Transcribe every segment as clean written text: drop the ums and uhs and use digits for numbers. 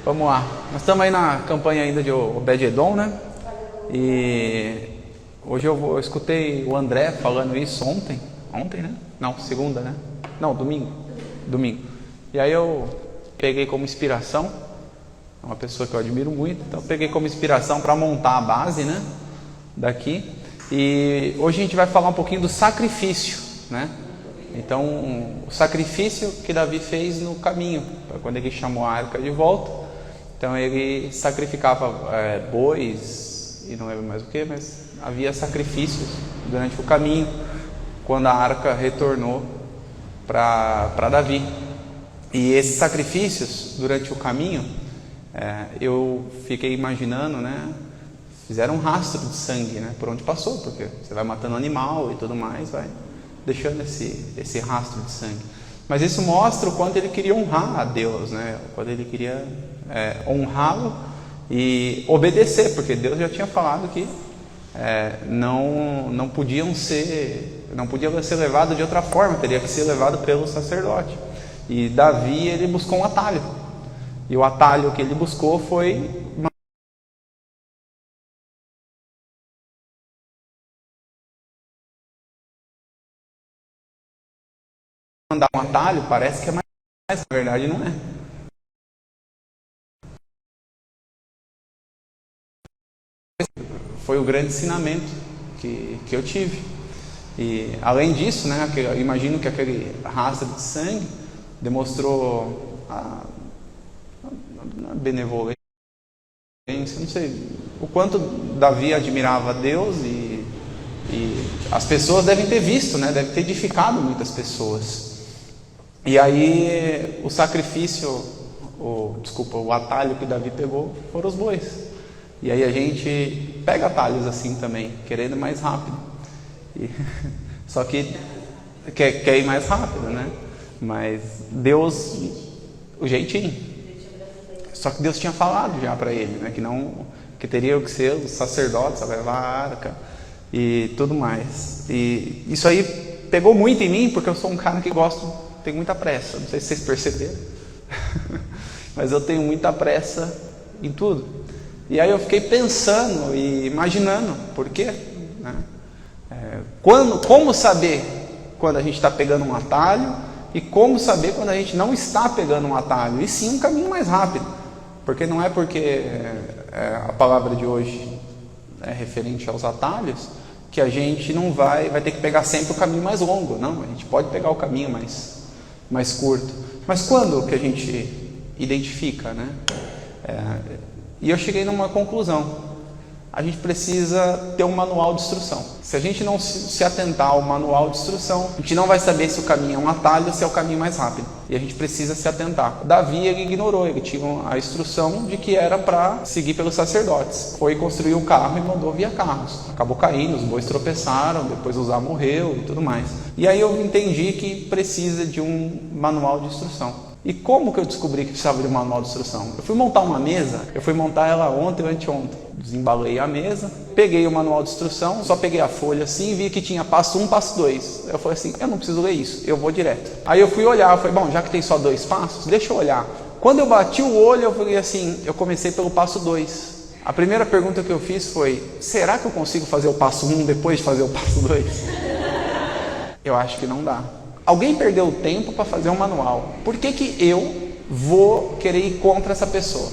Vamos lá. Nós estamos aí na campanha ainda de Obed-Edom, né? E hoje eu escutei o André falando isso ontem, né? Não, segunda, né? Não, domingo. E aí eu peguei como inspiração, é uma pessoa que eu admiro muito, então eu peguei como inspiração para montar a base, né? Daqui. E hoje a gente vai falar um pouquinho do sacrifício, né? Então, o sacrifício que Davi fez no caminho, quando ele chamou a arca de volta. Então ele sacrificava bois e não lembro mais o que, mas havia sacrifícios durante o caminho, quando a arca retornou para Davi. E esses sacrifícios durante o caminho, eu fiquei imaginando, né? Fizeram um rastro de sangue, né? Por onde passou, porque você vai matando animal e tudo mais, vai deixando esse rastro de sangue. Mas isso mostra o quanto ele queria honrar a Deus, né? O quanto ele queria honrá-lo e obedecer, porque Deus já tinha falado que não podia ser levado de outra forma, teria que ser levado pelo sacerdote. E Davi, ele buscou um atalho, e o atalho que ele buscou foi mandar um atalho, parece que é mais, na verdade não é. Foi o grande ensinamento que eu tive. E além disso, né, eu imagino que aquele rastro de sangue demonstrou a benevolência, não sei, o quanto Davi admirava a Deus e as pessoas devem ter visto, né, deve ter edificado muitas pessoas. E aí o sacrifício, o atalho que Davi pegou foram os bois. E aí a gente pega atalhos assim também, querendo ir mais rápido. Só que quer ir mais rápido, né? Mas Deus, o jeitinho. Só que Deus tinha falado já para ele, né? Que teria que ser os sacerdotes a levar a arca e tudo mais. E isso aí pegou muito em mim, porque eu sou um cara que tenho muita pressa. Não sei se vocês perceberam, mas eu tenho muita pressa em tudo. E aí eu fiquei pensando e imaginando por quê, né? Como saber quando a gente está pegando um atalho e como saber quando a gente não está pegando um atalho, e sim um caminho mais rápido, porque não é porque a palavra de hoje é referente aos atalhos que a gente não vai ter que pegar sempre o caminho mais longo, não, a gente pode pegar o caminho mais curto. Mas quando que a gente identifica, né? E eu cheguei numa conclusão: a gente precisa ter um manual de instrução. Se a gente não se atentar ao manual de instrução, a gente não vai saber se o caminho é um atalho ou se é o caminho mais rápido. E a gente precisa se atentar. Davi, ele ignorou, ele tinha a instrução de que era para seguir pelos sacerdotes. Foi construir um carro e mandou via carros. Acabou caindo, os bois tropeçaram, depois Uzá morreu e tudo mais. E aí eu entendi que precisa de um manual de instrução. E como que eu descobri que precisava de um manual de instrução? Eu fui montar uma mesa, eu fui montar ela ontem ou anteontem. Desembalei a mesa, peguei o manual de instrução, só peguei a folha assim e vi que tinha passo 1, passo 2. Eu falei assim, eu não preciso ler isso, eu vou direto. Aí eu fui olhar, eu falei, bom, já que tem só 2 passos, deixa eu olhar. Quando eu bati o olho, eu falei assim, eu comecei pelo passo 2. A primeira pergunta que eu fiz foi, será que eu consigo fazer o passo 1 depois de fazer o passo 2? Eu acho que não dá. Alguém perdeu tempo para fazer um manual. Por que eu vou querer ir contra essa pessoa?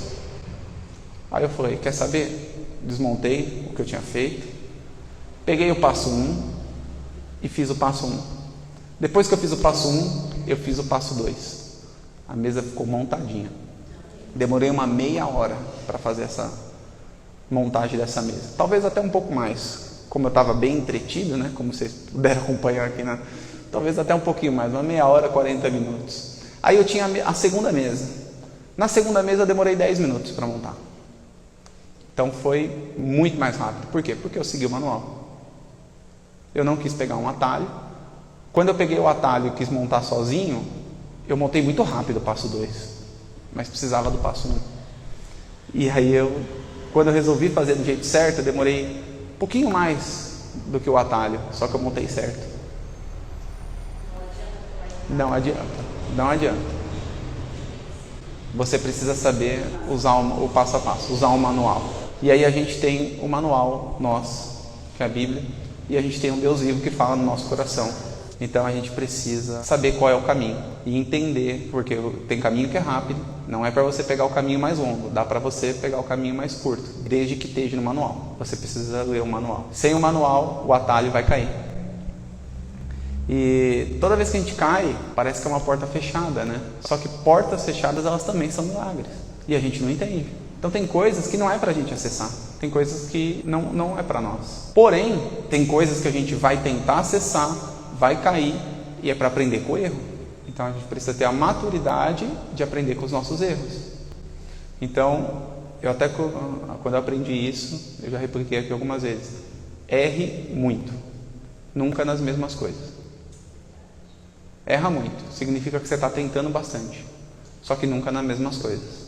Aí eu falei, quer saber? Desmontei o que eu tinha feito, peguei o passo 1 e fiz o passo 1. Depois que eu fiz o passo 1, eu fiz o passo 2. A mesa ficou montadinha. Demorei uma meia hora para fazer essa montagem dessa mesa. Talvez até um pouco mais. Como eu estava bem entretido, né? Como vocês puderam acompanhar aqui talvez até um pouquinho mais, uma meia hora, 40 minutos. Aí eu tinha a segunda mesa. Na segunda mesa eu demorei 10 minutos para montar. Então foi muito mais rápido. Por quê? Porque eu segui o manual. Eu não quis pegar um atalho. Quando eu peguei o atalho e quis montar sozinho, eu montei muito rápido o passo 2. Mas precisava do passo 1. E aí quando eu resolvi fazer do jeito certo, eu demorei um pouquinho mais do que o atalho. Só que eu montei certo. Não adianta. você precisa saber usar o passo a passo, usar um manual. E aí a gente tem o manual nosso, que é a Bíblia, e a gente tem um Deus vivo que fala no nosso coração. Então a gente precisa saber qual é o caminho e entender, porque tem caminho que é rápido, não é para você pegar o caminho mais longo, dá para você pegar o caminho mais curto, desde que esteja no manual. Você precisa ler o manual. Sem o manual, o atalho vai cair. E toda vez que a gente cai, parece que é uma porta fechada, né? Só que portas fechadas, elas também são milagres. E a gente não entende. Então tem coisas que não é para a gente acessar. Tem coisas que não é para nós. Porém, tem coisas que a gente vai tentar acessar, vai cair, e é para aprender com o erro. Então a gente precisa ter a maturidade de aprender com os nossos erros. Então, eu até quando eu aprendi isso, eu já repliquei aqui algumas vezes. Erre muito. Nunca nas mesmas coisas. Erra muito, significa que você está tentando bastante, só que nunca nas mesmas coisas,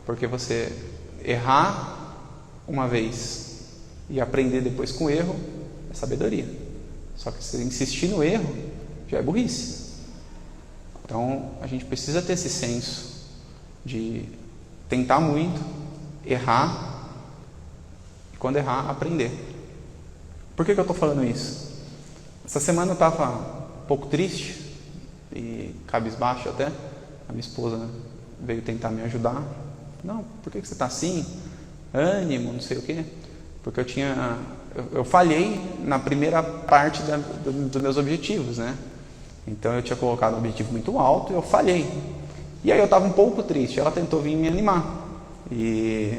porque você errar uma vez e aprender depois com o erro é sabedoria, só que se insistir no erro já é burrice. Então a gente precisa ter esse senso de tentar muito, errar e quando errar aprender. Por que eu estou falando isso? Essa semana eu estava um pouco triste e cabisbaixo até. A minha esposa veio tentar me ajudar. Não, por que você está assim? Ânimo, não sei o quê. Porque eu falhei na primeira parte dos meus objetivos, né? Então eu tinha colocado um objetivo muito alto e eu falhei. E aí eu estava um pouco triste. Ela tentou vir me animar. E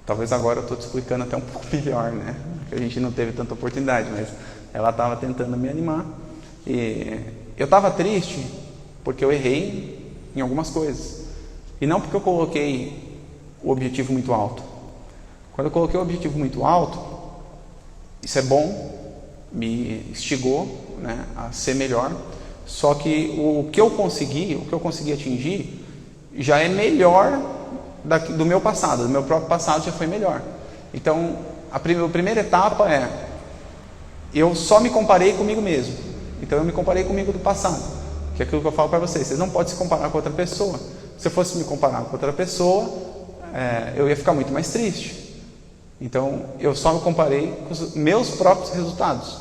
talvez agora eu estou te explicando até um pouco melhor, né? Porque a gente não teve tanta oportunidade, mas ela estava tentando me animar. E eu estava triste porque eu errei em algumas coisas. E não porque eu coloquei o objetivo muito alto. Quando eu coloquei o objetivo muito alto, isso é bom, me instigou, né, a ser melhor. Só que o que eu consegui atingir, já é melhor do meu passado. Do meu próprio passado já foi melhor. Então, a primeira etapa é: eu só me comparei comigo mesmo. Então eu me comparei comigo do passado, que é aquilo que eu falo para vocês. Vocês não podem se comparar com outra pessoa. Se eu fosse me comparar com outra pessoa, eu ia ficar muito mais triste. Então eu só me comparei com os meus próprios resultados.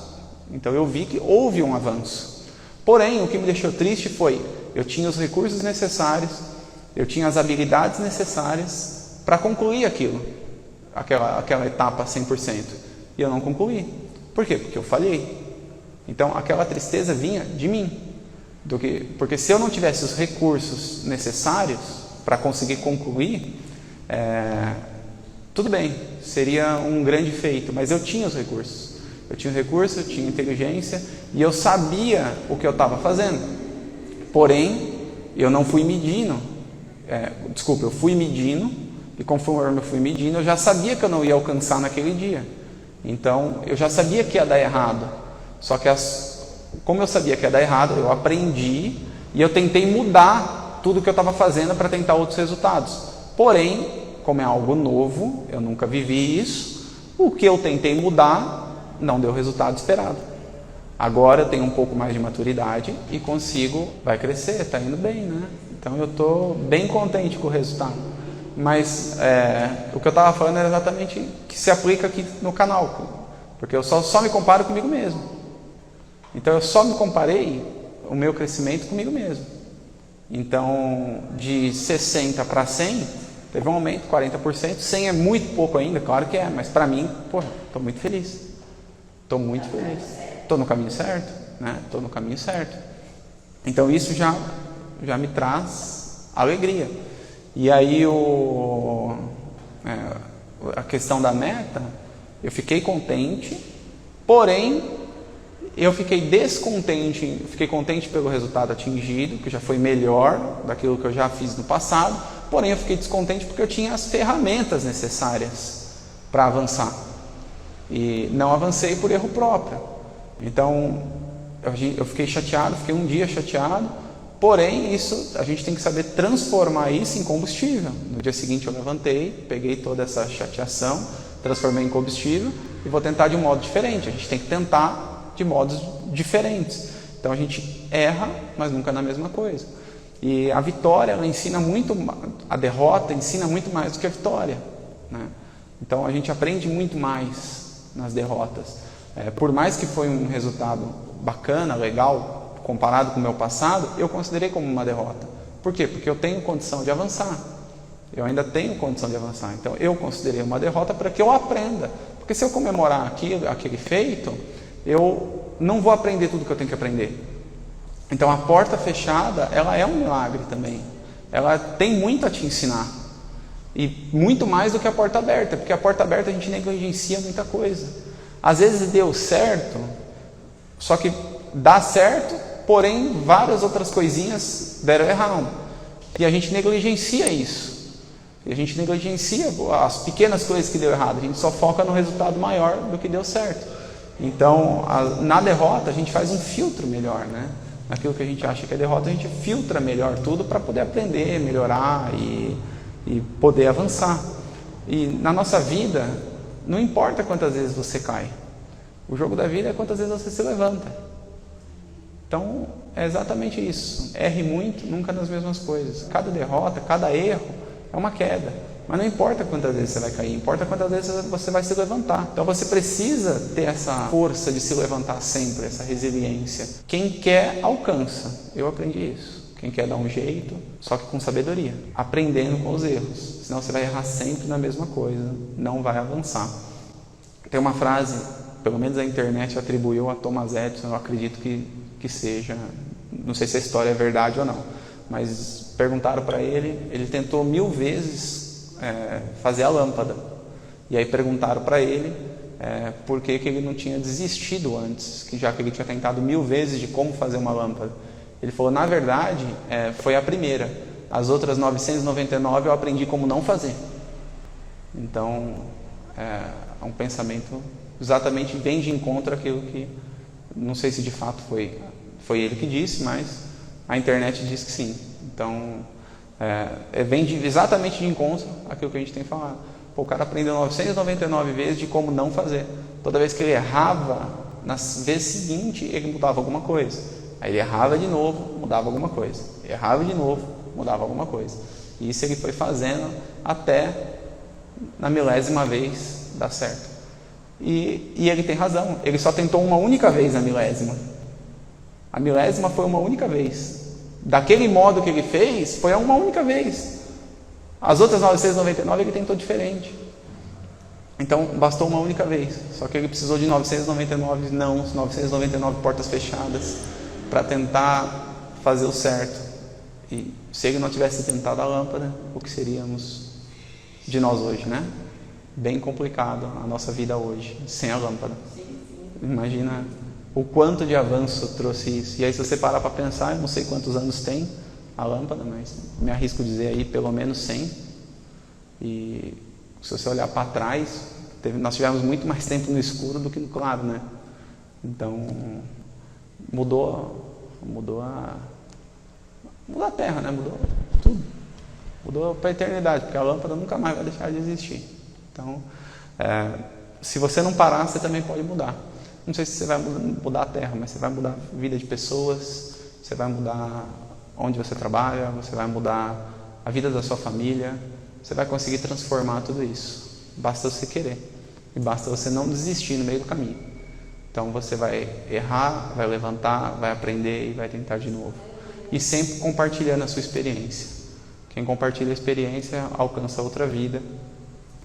Então eu vi que houve um avanço. Porém, o que me deixou triste foi: eu tinha os recursos necessários, eu tinha as habilidades necessárias para concluir aquela etapa 100%. E eu não concluí. Por quê? Porque eu falhei. Então aquela tristeza vinha de mim. Porque se eu não tivesse os recursos necessários para conseguir concluir, tudo bem, seria um grande feito, mas eu tinha os recursos. Eu tinha inteligência e eu sabia o que eu estava fazendo. Porém, eu não fui medindo. Eu fui medindo, e conforme eu fui medindo, eu já sabia que eu não ia alcançar naquele dia. Então, eu já sabia que ia dar errado. Só que, como eu sabia que ia dar errado, eu aprendi e eu tentei mudar tudo que eu estava fazendo para tentar outros resultados. Porém, como é algo novo, eu nunca vivi isso, o que eu tentei mudar não deu o resultado esperado. Agora eu tenho um pouco mais de maturidade e vai crescer, está indo bem, né? Então eu estou bem contente com o resultado. Mas o que eu estava falando era exatamente que se aplica aqui no canal, porque eu só me comparo comigo mesmo. Então eu só me comparei o meu crescimento comigo mesmo. Então de 60 para 100 teve um aumento, 40%. 100 é muito pouco ainda, claro que é, mas para mim, estou muito feliz. Estou muito feliz. Estou no caminho certo, né? Estou no caminho certo. Então isso já me traz alegria. E aí a questão da meta, eu fiquei contente, porém eu fiquei descontente. Fiquei contente pelo resultado atingido, que já foi melhor daquilo que eu já fiz no passado, porém eu fiquei descontente porque eu tinha as ferramentas necessárias para avançar e não avancei por erro próprio. Então eu fiquei chateado, fiquei um dia chateado. Porém, a gente tem que saber transformar isso em combustível. No dia seguinte eu levantei, peguei toda essa chateação, transformei em combustível e vou tentar de um modo diferente. A gente tem que tentar de modos diferentes. Então a gente erra, mas nunca na mesma coisa. E a vitória, ela ensina muito, a derrota ensina muito mais do que a vitória, né? Então a gente aprende muito mais nas derrotas. Por mais que foi um resultado bacana, legal, comparado com o meu passado, eu considerei como uma derrota. Por quê? Porque eu tenho condição de avançar. Eu ainda tenho condição de avançar. Então eu considerei uma derrota para que eu aprenda. Porque se eu comemorar aquele feito, eu não vou aprender tudo que eu tenho que aprender. Então a porta fechada, ela é um milagre também. Ela tem muito a te ensinar. E muito mais do que a porta aberta. Porque a porta aberta a gente negligencia muita coisa. Às vezes deu certo, só que dá certo, porém várias outras coisinhas deram errado. E a gente negligencia isso. E a gente negligencia as pequenas coisas que deu errado. A gente só foca no resultado maior do que deu certo. Então, na derrota, a gente faz um filtro melhor, né? Naquilo que a gente acha que é derrota, a gente filtra melhor tudo para poder aprender, melhorar e poder avançar. E na nossa vida, não importa quantas vezes você cai. O jogo da vida é quantas vezes você se levanta. Então, é exatamente isso. Erre muito, nunca nas mesmas coisas. Cada derrota, cada erro é uma queda. Mas não importa quantas vezes você vai cair, importa quantas vezes você vai se levantar. Então você precisa ter essa força de se levantar sempre, essa resiliência. Quem quer, alcança. Eu aprendi isso. Quem quer dar um jeito, só que com sabedoria. Aprendendo com os erros. Senão você vai errar sempre na mesma coisa. Não vai avançar. Tem uma frase, pelo menos a internet atribuiu a Thomas Edison, eu acredito que seja. Não sei se a história é verdade ou não. Mas perguntaram para ele tentou 1000 vezes fazer a lâmpada. E aí perguntaram para ele por que ele não tinha desistido antes, já que ele tinha tentado 1000 vezes de como fazer uma lâmpada. Ele falou, na verdade, foi a primeira. As outras 999 eu aprendi como não fazer. Então, é um pensamento exatamente vem de encontro àquilo que, não sei se de fato foi ele que disse, mas a internet diz que sim. Então, vem exatamente de encontro àquilo que a gente tem falado. Pô, o cara aprendeu 999 vezes de como não fazer. Toda vez que ele errava, na vez seguinte, ele mudava alguma coisa. Aí ele errava de novo, mudava alguma coisa. Errava de novo, mudava alguma coisa. E isso ele foi fazendo até na 1000ª vez dar certo. E ele tem razão. Ele só tentou uma única vez na 1000ª. A 1000ª foi uma única vez. Daquele modo que ele fez, foi uma única vez. As outras 999 ele tentou diferente. Então, bastou uma única vez. Só que ele precisou de 999 não, 999 portas fechadas para tentar fazer o certo. E se ele não tivesse tentado a lâmpada, o que seríamos de nós hoje, né? Bem complicado a nossa vida hoje, sem a lâmpada. Imagina o quanto de avanço trouxe isso. E aí, se você parar para pensar, eu não sei quantos anos tem a lâmpada, mas me arrisco dizer aí pelo menos 100. E se você olhar para trás, nós tivemos muito mais tempo no escuro do que no claro, né? Então, mudou a terra, né? Mudou tudo. Mudou para a eternidade, porque a lâmpada nunca mais vai deixar de existir. Então, se você não parar, você também pode mudar. Não sei se você vai mudar a terra, mas você vai mudar a vida de pessoas, você vai mudar onde você trabalha, você vai mudar a vida da sua família, você vai conseguir transformar tudo isso. Basta você querer. E basta você não desistir no meio do caminho. Então você vai errar, vai levantar, vai aprender e vai tentar de novo. E sempre compartilhando a sua experiência. Quem compartilha a experiência alcança outra vida.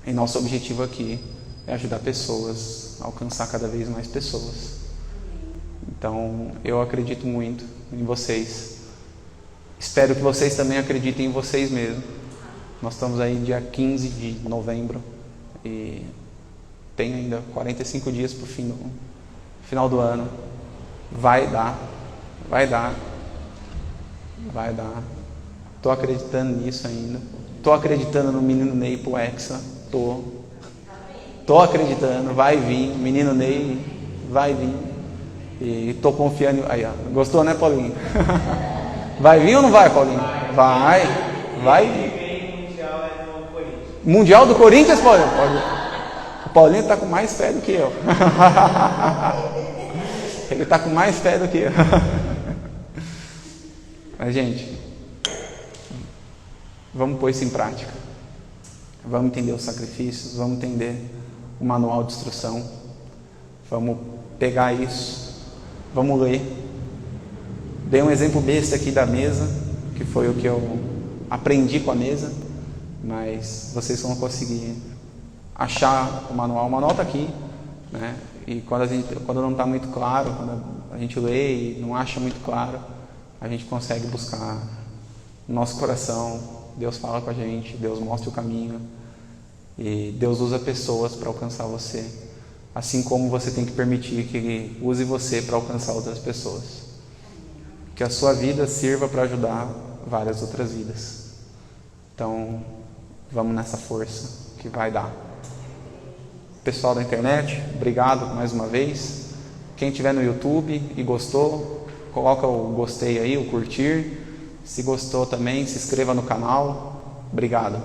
E nosso objetivo aqui é ajudar pessoas a alcançar cada vez mais pessoas. Então eu acredito muito em vocês. Espero que vocês também acreditem em vocês mesmos. Nós estamos aí dia 15 de novembro e tem ainda 45 dias para o final do ano. Vai dar. Estou acreditando nisso ainda. Estou acreditando no menino Ney pro Hexa. Estou acreditando, vai vir. Menino Ney vai vir. E estou confiando. Aí, ó. Gostou, né, Paulinho? Vai vir ou não vai, Paulinho? Vai vir. Mundial do Corinthians, Paulinho? O Paulinho está com mais fé do que eu. Ele está com mais fé do que eu. Mas, gente, Vamos pôr isso em prática. Vamos entender os sacrifícios, vamos entender o manual de instrução, vamos pegar isso, vamos ler. Dei um exemplo besta aqui da mesa, que foi o que eu aprendi com a mesa, mas vocês vão conseguir achar o manual está aqui, né? E quando não está muito claro, quando a gente lê e não acha muito claro, a gente consegue buscar no nosso coração. Deus fala com a gente, Deus mostra o caminho e Deus usa pessoas para alcançar você, assim como você tem que permitir que Ele use você para alcançar outras pessoas. Que a sua vida sirva para ajudar várias outras vidas. Então, vamos nessa força que vai dar. Pessoal da internet, obrigado mais uma vez. Quem estiver no YouTube e gostou, coloca o gostei aí, o curtir. Se gostou também, se inscreva no canal. Obrigado.